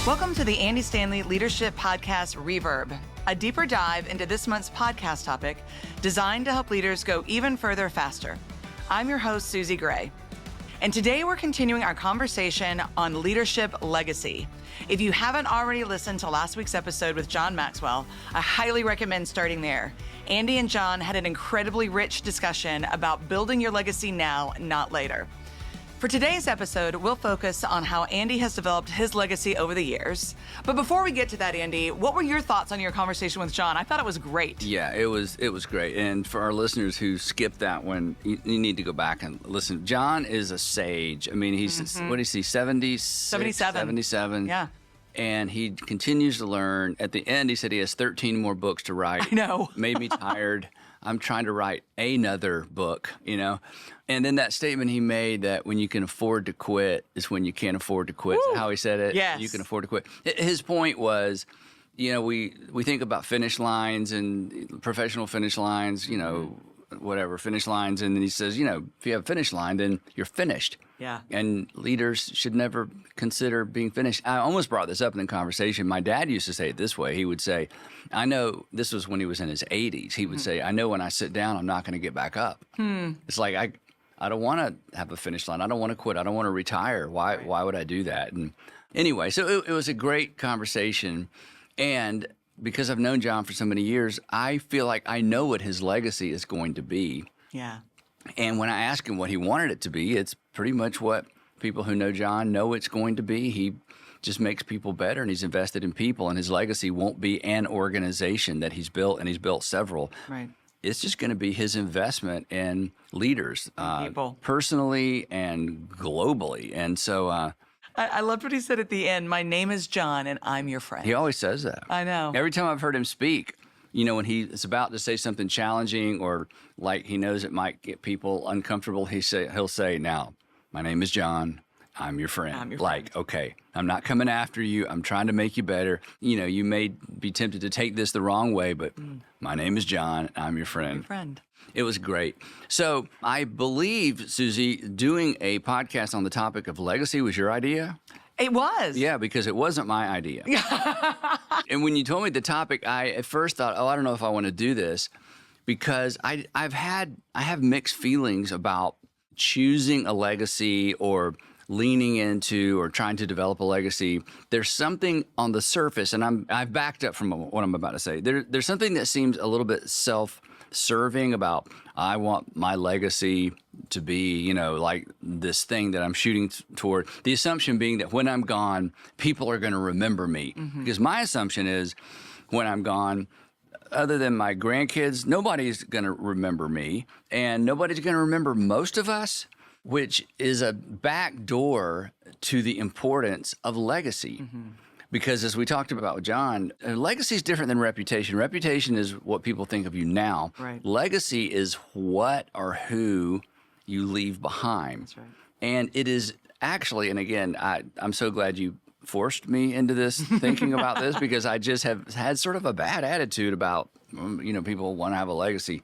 Welcome to the Andy Stanley Leadership Podcast REVERB, a deeper dive into this month's podcast topic designed to help leaders go even further faster. I'm your host, Susie Gray. And today we're continuing our conversation on leadership legacy. If you haven't already listened to last week's episode with John Maxwell, I highly recommend starting there. Andy and John had an incredibly rich discussion about building your legacy now, not later. For today's episode, we'll focus on how Andy has developed his legacy over the years. But before we get to that, Andy, what were your thoughts on your conversation with John? I thought it was great. Yeah, it was great. And for our listeners who skipped that one, you need to go back and listen. John is a sage. I mean, he's, what is he, 77? Yeah. And he continues to learn. At the end, he said he has 13 more books to write. I know. Made me tired. I'm trying to write another book, you know? And then that statement he made that when you can afford to quit is when you can't afford to quit. Is that how he said it? Yes. You can afford to quit. His point was, you know, we think about finish lines and professional finish lines, you know, whatever, finish lines. And then he says, you know, if you have a finish line, then you're finished. Yeah. And leaders should never consider being finished. I almost brought this up in the conversation. My dad used to say it this way. He would say, I know, this was when he was in his 80s. He would say, I know when I sit down, I'm not going to get back up. It's like, I don't want to have a finish line. I don't want to quit. I don't want to retire. Why would I do that? And anyway, so it was a great conversation. And because I've known John for so many years, I feel like I know what his legacy is going to be. Yeah. And when I asked him what he wanted it to be, it's pretty much what people who know John know it's going to be. He just makes people better, and he's invested in people, and his legacy won't be an organization that he's built, and he's built several. Right. It's just going to be his investment in leaders, people, personally and globally. And so I loved what he said at the end. My name is John, and I'm your friend. He always says that. I know. Every time I've heard him speak, you know, when he's about to say something challenging or like he knows it might get people uncomfortable, he'll say, now, my name is John. I'm your friend. I'm your like, friend. okay, I'm not coming after you. I'm trying to make you better. You know, you may be tempted to take this the wrong way, but my name is John. I'm your friend. Your friend. It was great. So I believe, Susie, doing a podcast on the topic of legacy was your idea? It was. Yeah, because it wasn't my idea. And when you told me the topic, I at first thought, I don't know if I want to do this, because I have mixed feelings about choosing a legacy or leaning into or trying to develop a legacy. There's something on the surface, and I've backed up from what I'm about to say. There's something that seems a little bit self-serving about, I want my legacy to be, you know, like this thing that I'm shooting toward. The assumption being that when I'm gone, people are going to remember me. Because my assumption is when I'm gone, other than my grandkids, nobody's going to remember me, and nobody's going to remember most of us, which is a back door to the importance of legacy. Because as we talked about with John, legacy is different than reputation. Reputation is what people think of you now. Right. Legacy is what or who you leave behind. That's right. And it is actually, and again, I'm so glad you forced me into this thinking about this, because I just have had sort of a bad attitude about, you know, people want to have a legacy.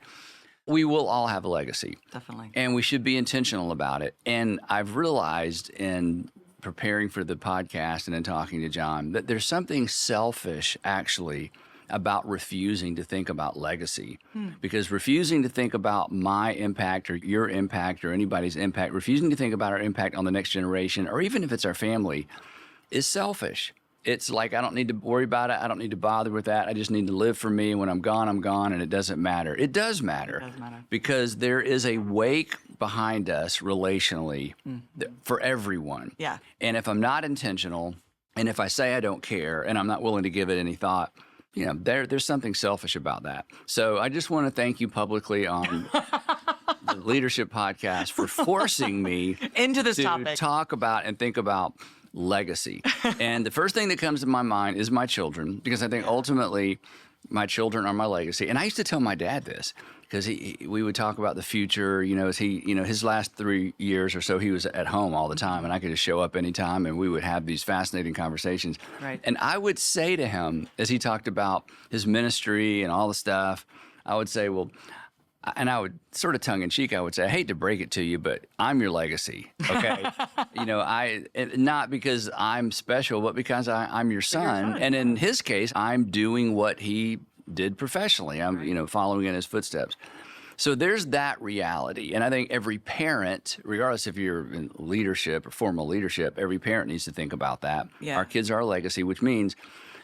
We will all have a legacy. Definitely. And we should be intentional about it. And I've realized in preparing for the podcast and in talking to John that there's something selfish actually about refusing to think about legacy. Because refusing to think about my impact or your impact or anybody's impact, refusing to think about our impact on the next generation, or even if it's our family, is selfish. It's like, I don't need to worry about it. I don't need to bother with that. I just need to live for me. And when I'm gone, and it doesn't matter. It does matter. It does matter. Because there is a wake behind us relationally for everyone. Yeah. And if I'm not intentional, and if I say I don't care, and I'm not willing to give it any thought, you know, there's something selfish about that. So I just want to thank you publicly on the Leadership Podcast for forcing me into this to topic, talk about and think about legacy. And the first thing that comes to my mind is my children, because I think ultimately my children are my legacy. And I used to tell my dad this, because we would talk about the future, you know, as he, you know, his last 3 years or so, he was at home all the time, and I could just show up anytime, and we would have these fascinating conversations. Right. And I would say to him, as he talked about his ministry and all the stuff, I would say, well, and I would sort of tongue in cheek, I would say, I hate to break it to you, but I'm your legacy. Okay. Not because I'm special, but because I'm your son. And in his case, I'm doing what he did professionally. I'm, following in his footsteps. So there's that reality. And I think every parent, regardless if you're in leadership or formal leadership, every parent needs to think about that. Yeah. Our kids are a legacy, which means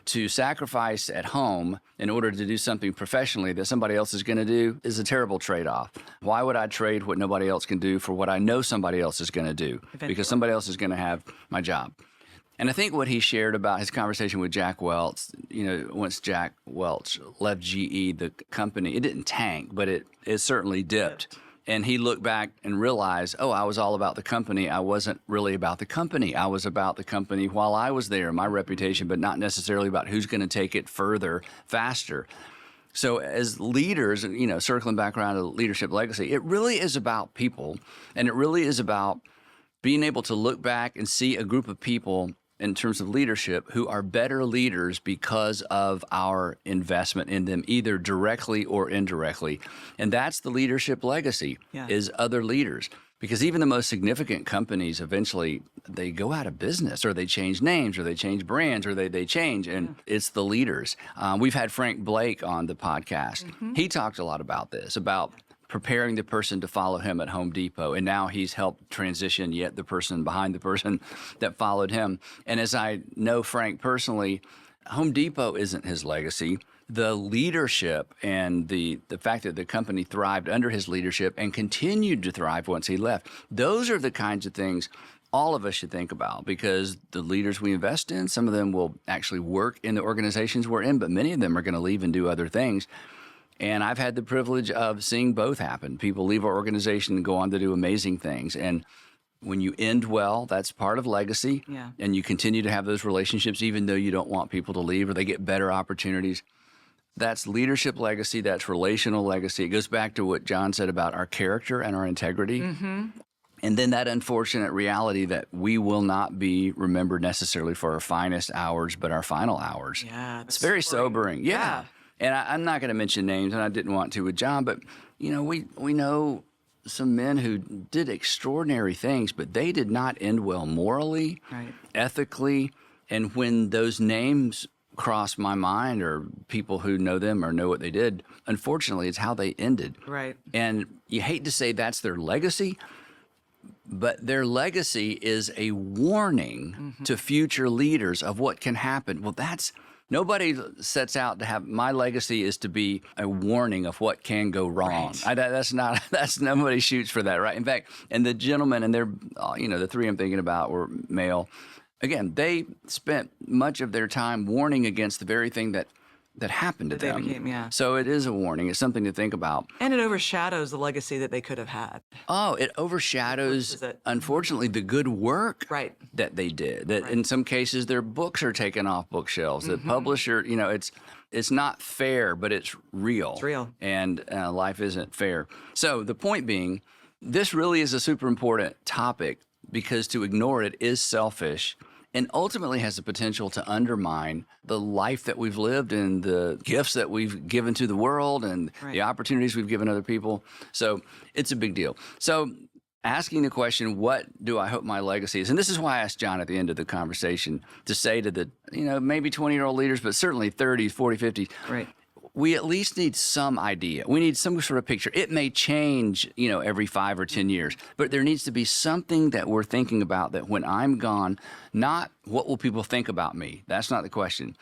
to sacrifice at home in order to do something professionally that somebody else is going to do is a terrible trade-off. Why would I trade what nobody else can do for what I know somebody else is going to do? Eventually. Because somebody else is going to have my job. And I think what he shared about his conversation with Jack Welch, once Jack Welch left GE, the company, it didn't tank, but it certainly dipped. And he looked back and realized, I was all about the company. I wasn't really about the company. I was about the company while I was there, my reputation, but not necessarily about who's going to take it further, faster. So as leaders, circling back around to leadership legacy, it really is about people. And it really is about being able to look back and see a group of people in terms of leadership who are better leaders because of our investment in them, either directly or indirectly. And that's the leadership legacy, is other leaders. Because even the most significant companies, eventually they go out of business, or they change names, or they change brands, or they change, and it's the leaders. We've had Frank Blake on the podcast. Mm-hmm. He talked a lot about this, about preparing the person to follow him at Home Depot. And now he's helped transition yet the person behind the person that followed him. And as I know Frank personally, Home Depot isn't his legacy. The leadership and the fact that the company thrived under his leadership and continued to thrive once he left, those are the kinds of things all of us should think about, because the leaders we invest in, some of them will actually work in the organizations we're in, but many of them are going to leave and do other things. And I've had the privilege of seeing both happen. People leave our organization and go on to do amazing things. And when you end well, that's part of legacy. Yeah. And you continue to have those relationships even though you don't want people to leave or they get better opportunities. That's leadership legacy. That's relational legacy. It goes back to what John said about our character and our integrity. Mm-hmm. And then that unfortunate reality that we will not be remembered necessarily for our finest hours, but our final hours. Yeah, it's very sobering. Yeah. And I'm not going to mention names, and I didn't want to with John, but, we know some men who did extraordinary things, but they did not end well morally, ethically. And when those names cross my mind, or people who know them or know what they did, unfortunately, it's how they ended. Right. And you hate to say that's their legacy, but their legacy is a warning to future leaders of what can happen. Well, nobody sets out to have, my legacy is to be a warning of what can go wrong. Right. That's nobody shoots for that, right? In fact, and the gentlemen, and they're, the three I'm thinking about were male. Again, they spent much of their time warning against the very thing that happened to them. So it is a warning. It's something to think about. And it overshadows the legacy that they could have had. Oh, it overshadows, unfortunately, the good work that they did. That in some cases, their books are taken off bookshelves. The publisher, it's not fair, but it's real. It's real. And life isn't fair. So the point being, this really is a super important topic, because to ignore it is selfish and ultimately has the potential to undermine the life that we've lived and the gifts that we've given to the world and the opportunities we've given other people. So it's a big deal. So asking the question, what do I hope my legacy is? And this is why I asked John at the end of the conversation to say to the, maybe 20-year-old leaders, but certainly 30s, 40s, 50s. Right. We at least need some idea. We need some sort of picture. It may change, every 5 or 10 years, but there needs to be something that we're thinking about, that when I'm gone, not what will people think about me? That's not the question.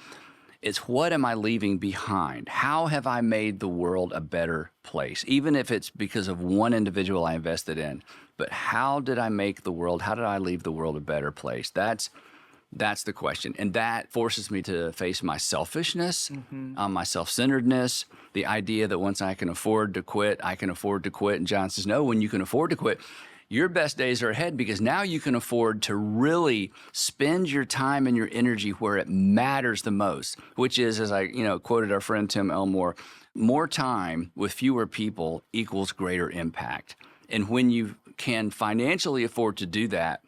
It's what am I leaving behind? How have I made the world a better place? Even if it's because of one individual I invested in, but how did I make the world, how did I leave the world a better place? That's the question. And that forces me to face my selfishness, my self-centeredness, the idea that once I can afford to quit, I can afford to quit. And John says, no, when you can afford to quit, your best days are ahead, because now you can afford to really spend your time and your energy where it matters the most, which is, as I quoted our friend Tim Elmore, more time with fewer people equals greater impact. And when you can financially afford to do that,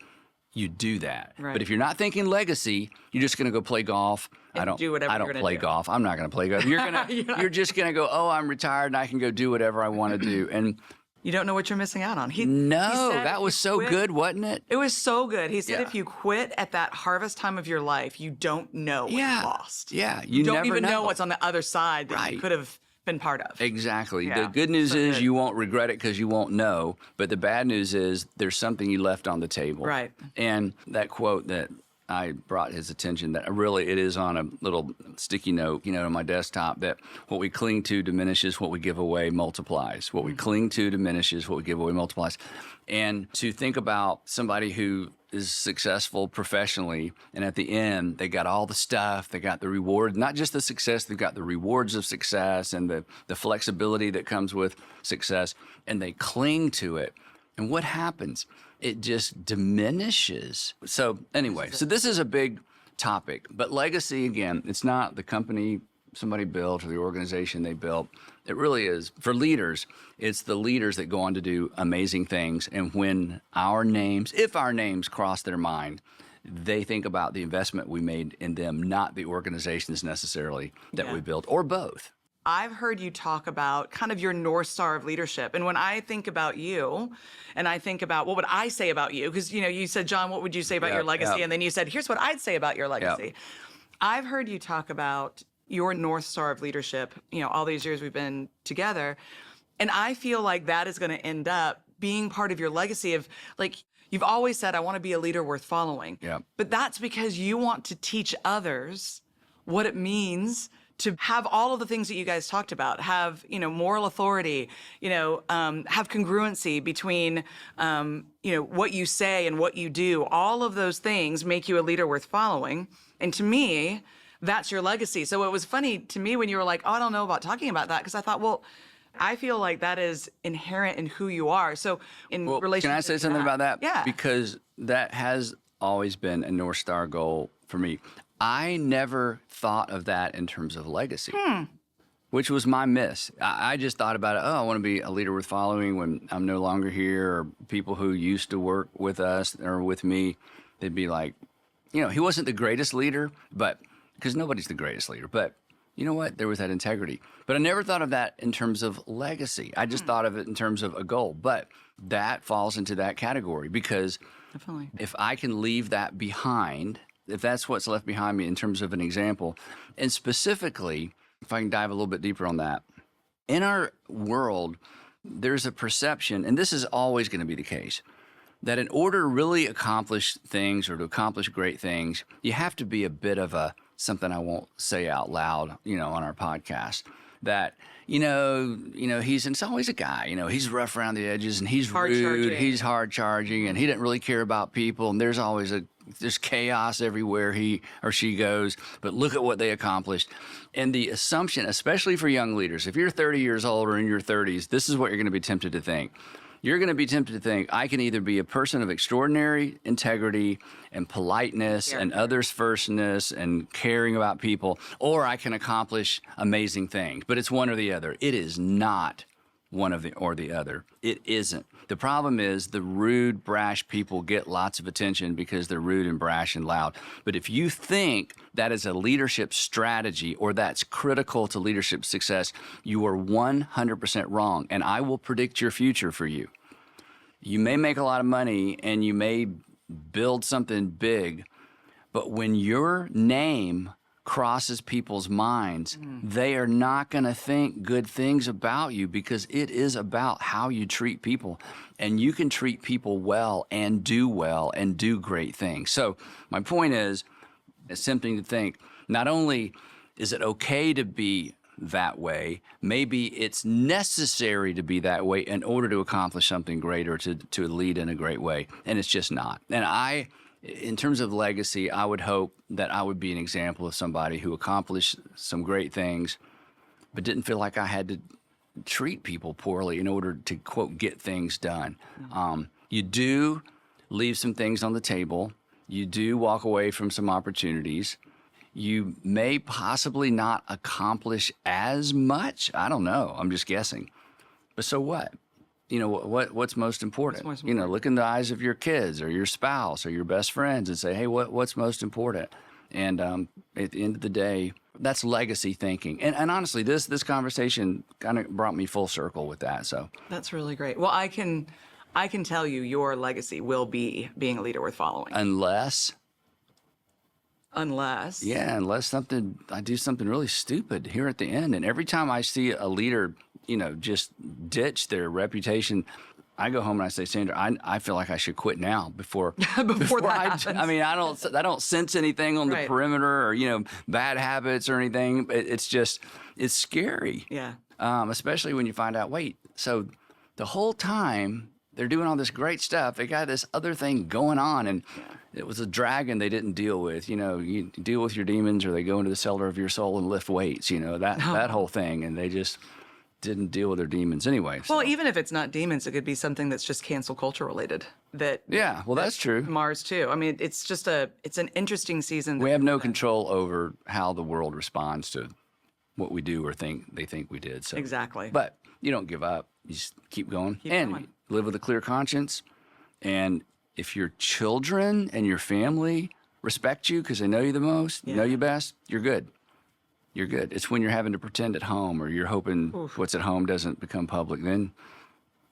you do that. Right. But if you're not thinking legacy, you're just going to go play golf. And do whatever I you're don't gonna play do. golf. I'm not going to play golf. You're just going to go, oh, I'm retired and I can go do whatever I want to do. And You don't know what you're missing out on. He no, said that if was you so quit- good, wasn't it? It was so good. He said Yeah. if you quit at that harvest time of your life, you don't know what you lost. Yeah. You don't never even know what's on the other side that you Right. could have been part of. Exactly. Yeah, The good news so is good. you won't regret it because you won't know. But the bad news is there's something you left on the table. Right. And that quote that I brought his attention, that really it is on a little sticky note, on my desktop, that what we cling to diminishes, what we give away multiplies. What we cling to diminishes, what we give away multiplies. And to think about somebody who is successful professionally, and at the end, they got all the stuff, they got the reward, not just the success, they've got the rewards of success and the flexibility that comes with success, and they cling to it. And what happens? It just diminishes. So anyway, so this is a big topic, but legacy, again, it's not the company somebody built or the organization they built. It really is, for leaders, it's the leaders that go on to do amazing things. And when if our names cross their mind, they think about the investment we made in them, not the organizations necessarily that we built, or both. I've heard you talk about kind of your North Star of leadership. And when I think about you and I think about what would I say about you, because, you said, John, what would you say about your legacy? And then you said, here's what I'd say about your legacy. I've heard you talk about your North Star of leadership, all these years we've been together. And I feel like that is going to end up being part of your legacy of, like, you've always said, I want to be a leader worth following. But that's because you want to teach others what it means to have all of the things that you guys talked about, have, moral authority, have congruency between, what you say and what you do. All of those things make you a leader worth following. And to me, that's your legacy. So it was funny to me when you were like, oh, I don't know about talking about that, because I thought, well, I feel like that is inherent in who you are. So in relation can I say something about that? Yeah. Because that has always been a North Star goal for me. I never thought of that in terms of legacy, which was my miss. I just thought about it, I want to be a leader worth following when I'm no longer here, or people who used to work with us or with me, they'd be like, he wasn't the greatest leader, but because nobody's the greatest leader, but you know what? There was that integrity. But I never thought of that in terms of legacy. I just thought of it in terms of a goal. But that falls into that category, because Definitely. if I can leave that behind, if that's what's left behind me in terms of an example, and specifically, if I can dive a little bit deeper on that, in our world, there's a perception, and this is always going to be the case, that in order to really accomplish things or to accomplish great things, you have to be a bit of something I won't say out loud, on our podcast, that, it's always a guy, he's rough around the edges and he's rude, he's hard charging, and he doesn't really care about people. And there's always there's chaos everywhere he or she goes, but look at what they accomplished. And the assumption, especially for young leaders, if you're 30 years old or in your 30s, this is what you're going to be tempted to think. You're going to be tempted to think, I can either be a person of extraordinary integrity and politeness and others firstness and caring about people, or I can accomplish amazing things. But it's one or the other. It is not one of the or the other. It isn't. The problem is the rude, brash people get lots of attention because they're rude and brash and loud. But if you think that is a leadership strategy or that's critical to leadership success, you are 100% wrong. And I will predict your future for you. You may make a lot of money and you may build something big, but when your name crosses people's minds, they are not going to think good things about you, because it is about how you treat people. And you can treat people well and do great things. So my point is, it's tempting to think, not only is it okay to be that way, maybe it's necessary to be that way in order to accomplish something great or to lead in a great way. And it's just not. And in terms of legacy, I would hope that I would be an example of somebody who accomplished some great things, but didn't feel like I had to treat people poorly in order to, quote, get things done. You do leave some things on the table. You do walk away from some opportunities. You may possibly not accomplish as much. I don't know. I'm just guessing. But so what? what's most important? What's most You know, look in the eyes of your kids or your spouse or your best friends and say, hey, what's most important? And at the end of the day, that's legacy thinking. And honestly, this conversation kind of brought me full circle with that. So That's really great. Well, I can tell you your legacy will be being a leader worth following. unless Unless. I do something really stupid here at the end. And every time I see a leader, just ditch their reputation, I go home and I say, Sandra, I feel like I should quit now before that happens. I mean, I don't sense anything on the Right. perimeter or bad habits or anything. It's scary. Yeah. Especially when you find out, wait, so the whole time they're doing all this great stuff, they got this other thing going on, and it was a dragon they didn't deal with. You deal with your demons, or they go into the cellar of your soul and lift weights. That whole thing, and they just didn't deal with their demons anyway. So. Well, even if it's not demons, it could be something that's just cancel culture related. That's true. Mars too. I mean, it's an interesting season. We have no control over how the world responds to what we do or they think we did. So Exactly. But you don't give up. You just keep going and going. live with a clear conscience. And if your children and your family respect you because they know you the most, know you best, you're good. You're good. It's when you're having to pretend at home or you're hoping what's at home doesn't become public, then,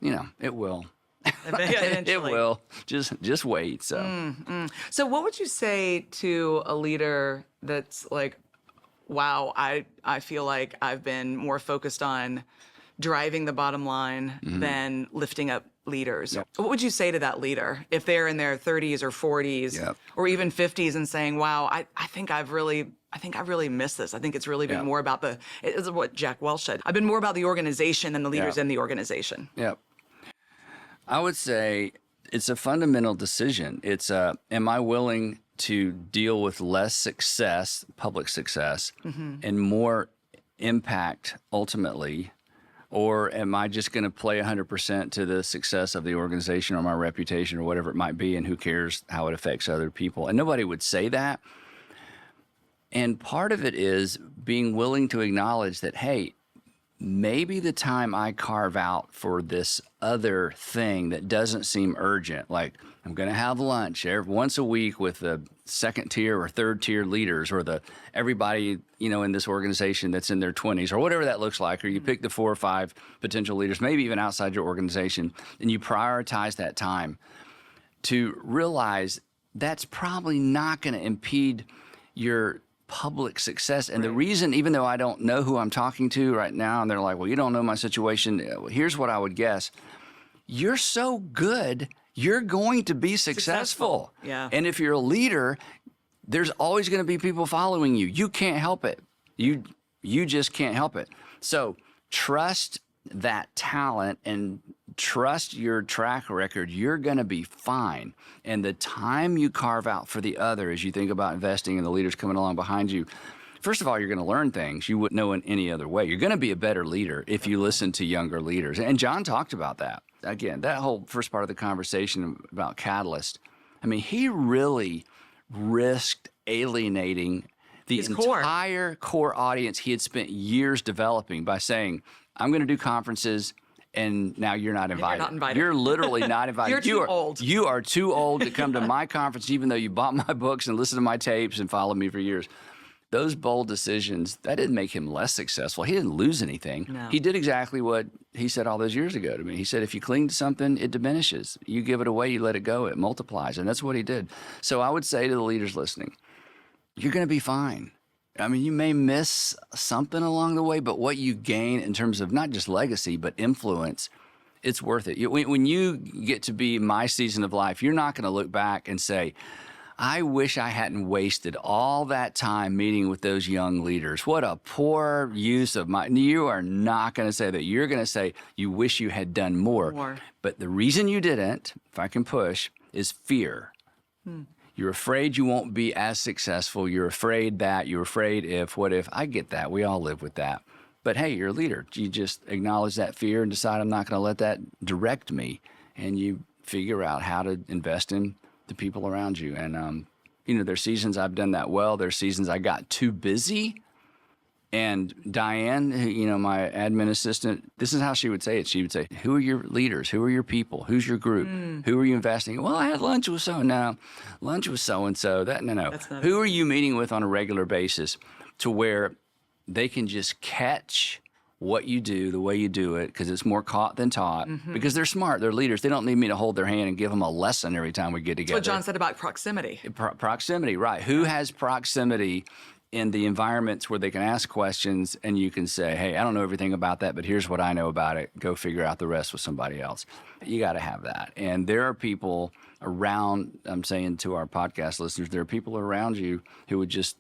it will. It will. Just wait. So. So what would you say to a leader that's like, wow, I feel like I've been more focused on driving the bottom line than lifting up leaders. Yep. What would you say to that leader if they're in their 30s or 40s or even 50s and saying, wow, I think I've really missed this. I think it's really been more about it's what Jack Welch said. I've been more about the organization than the leaders in the organization. Yep. I would say it's a fundamental decision. It's am I willing to deal with less success, public success, and more impact ultimately? Or am I just going to play 100% to the success of the organization or my reputation or whatever it might be, and who cares how it affects other people? And nobody would say that. And part of it is being willing to acknowledge that, hey, maybe the time I carve out for this other thing that doesn't seem urgent, like I'm going to have lunch once a week with the second tier or third tier leaders or everybody, in this organization that's in their 20s or whatever that looks like, or you pick the 4 or 5 potential leaders, maybe even outside your organization, and you prioritize that time to realize that's probably not going to impede your public success. And the reason, even though I don't know who I'm talking to right now, and they're like, well, you don't know my situation. Here's what I would guess. You're so good, you're going to be successful. Yeah. And if you're a leader, there's always going to be people following you. You can't help it. You just can't help it. So trust that talent and trust your track record. You're going to be fine. And the time you carve out for the other as you think about investing in the leaders coming along behind you, first of all, you're going to learn things you wouldn't know in any other way. You're going to be a better leader if you listen to younger leaders. And John talked about that. Again, that whole first part of the conversation about Catalyst, I mean, he really risked alienating the entire core audience he had spent years developing by saying, I'm going to do conferences, and now you're not invited. You're not invited. You're literally not invited. You're too old. You are too old to come to my conference, even though you bought my books and listened to my tapes and followed me for years. Those bold decisions, that didn't make him less successful. He didn't lose anything. No. He did exactly what he said all those years ago to me. He said, if you cling to something, it diminishes. You give it away, you let it go, it multiplies. And that's what he did. So I would say to the leaders listening, you're going to be fine. I mean, you may miss something along the way, but what you gain in terms of not just legacy, but influence, it's worth it. When you get to be my season of life, you're not going to look back and say, I wish I hadn't wasted all that time meeting with those young leaders. What a poor use of my... You are not going to say that. You're going to say you wish you had done more. But the reason you didn't, if I can push, is fear. You're afraid you won't be as successful. You're afraid if, what if. I get that. We all live with that. But hey, you're a leader. You just acknowledge that fear and decide I'm not going to let that direct me. And you figure out how to invest in the people around you. And, there's seasons I've done that well. There's seasons I got too busy And Diane, my admin assistant, this is how she would say it. She would say, who are your leaders? Who are your people? Who's your group? Who are you investing in? Well, I had lunch with lunch with so-and-so. No. Who are you meeting with on a regular basis to where they can just catch what you do, the way you do it, because it's more caught than taught, because they're smart, they're leaders. They don't need me to hold their hand and give them a lesson every time we get together. That's what John said about proximity. Proximity, right. Who has proximity in the environments where they can ask questions and you can say, hey, I don't know everything about that, but here's what I know about it. Go figure out the rest with somebody else. You got to have that. And there are people around, I'm saying to our podcast listeners, there are people around you who would just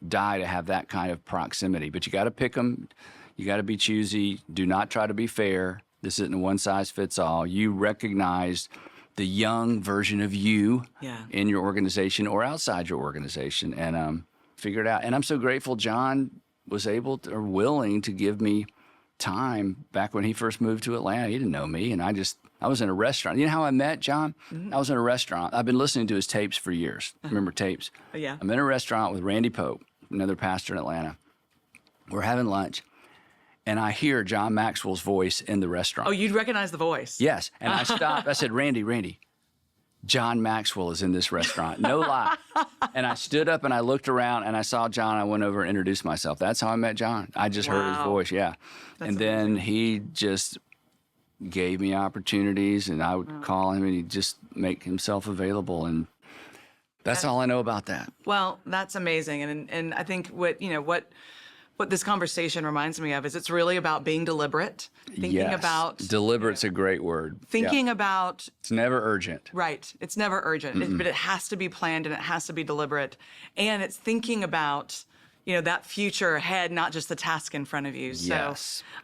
die to have that kind of proximity. But you got to pick them. You got to be choosy. Do not try to be fair. This isn't a one size fits all. You recognize the young version of you in your organization or outside your organization, and figure it out. And I'm so grateful John was willing to give me time back when he first moved to Atlanta. He didn't know me, and I was in a restaurant. You know how I met John? I was in a restaurant. I've been listening to his tapes for years. Remember tapes? Yeah. I'm in a restaurant with Randy Pope, another pastor in Atlanta. We're having lunch, and I hear John Maxwell's voice in the restaurant. Oh, you'd recognize the voice? Yes. And I stopped. I said, Randy, John Maxwell is in this restaurant. No lie. And I stood up and I looked around and I saw John. I went over and introduced myself. That's how I met John. I just heard his voice. Yeah. And then he just gave me opportunities, and I would call him and he'd just make himself available. And that's all I know about that. Well, that's amazing. And I think what this conversation reminds me of is it's really about being deliberate, thinking about... Deliberate's a great word. Thinking about... It's never urgent. Right. It's never urgent, but it has to be planned and it has to be deliberate. And it's thinking about, that future ahead, not just the task in front of you. So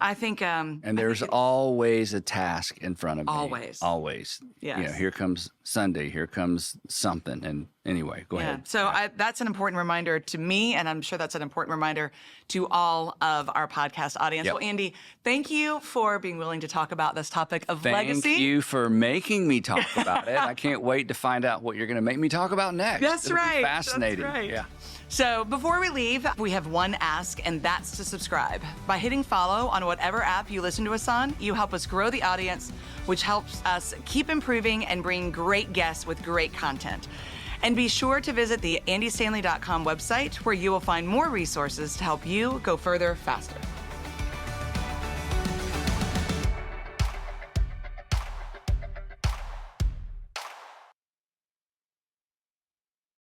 I think... and there's always a task in front of me. Always. Yes. Here comes Sunday. Here comes something. And anyway, go ahead. So that's an important reminder to me, and I'm sure that's an important reminder to all of our podcast audience. Yep. Well, Andy, thank you for being willing to talk about this topic of legacy. Thank you for making me talk about it. I can't wait to find out what you're going to make me talk about next. That's right. Be fascinating. That's right. Yeah. So before we leave, we have one ask, and that's to subscribe. By hitting follow on whatever app you listen to us on, you help us grow the audience, which helps us keep improving and bring great guests with great content. And be sure to visit the andystanley.com website, where you will find more resources to help you go further faster.